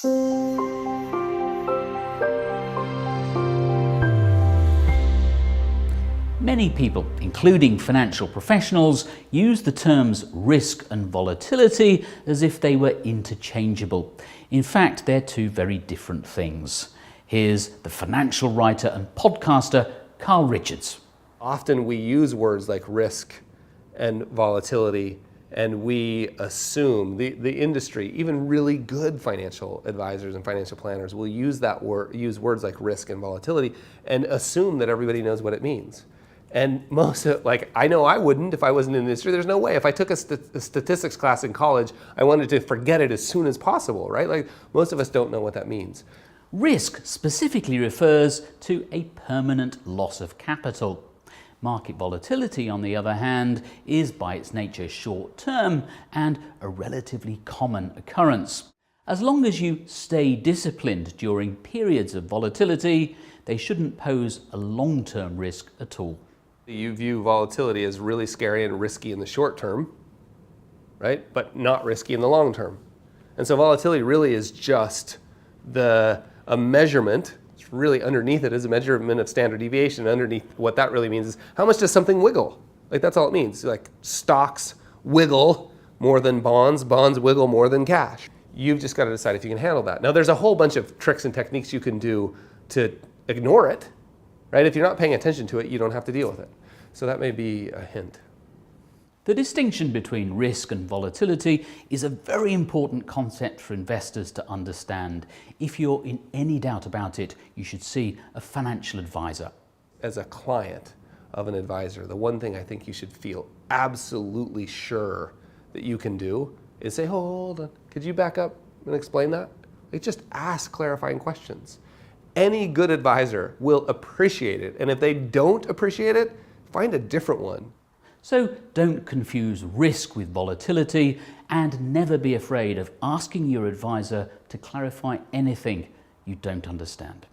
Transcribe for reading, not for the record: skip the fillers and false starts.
Many people, including financial professionals, use the terms risk and volatility as if they were interchangeable. In fact, they're two very different things. Here's the financial writer and podcaster, Carl Richards. Often we use words like risk and volatility, and we assume, the industry, even really good financial advisors and financial planners will use use words like risk and volatility and assume that everybody knows what it means. And most of, I know I wouldn't if I wasn't in the industry. There's no way. If I took a statistics class in college, I wanted to forget it as soon as possible, right? Most of us don't know what that means. Risk specifically refers to a permanent loss of capital. Market volatility, on the other hand, is by its nature short-term and a relatively common occurrence. As long as you stay disciplined during periods of volatility, they shouldn't pose a long-term risk at all. You view volatility as really scary and risky in the short term, right? But not risky in the long term. And so volatility really is just a measurement. It's really underneath it is a measurement of standard deviation. Underneath what that really means is how much does something wiggle? That's all it means. Stocks wiggle more than bonds, bonds wiggle more than cash. You've just got to decide if you can handle that. Now there's a whole bunch of tricks and techniques you can do to ignore it. Right? If you're not paying attention to it, you don't have to deal with it. So that may be a hint. The distinction between risk and volatility is a very important concept for investors to understand. If you're in any doubt about it, you should see a financial advisor. As a client of an advisor, the one thing I think you should feel absolutely sure that you can do is say, hold on, could you back up and explain that? Just ask clarifying questions. Any good advisor will appreciate it, and if they don't appreciate it, find a different one. So don't confuse risk with volatility, and never be afraid of asking your advisor to clarify anything you don't understand.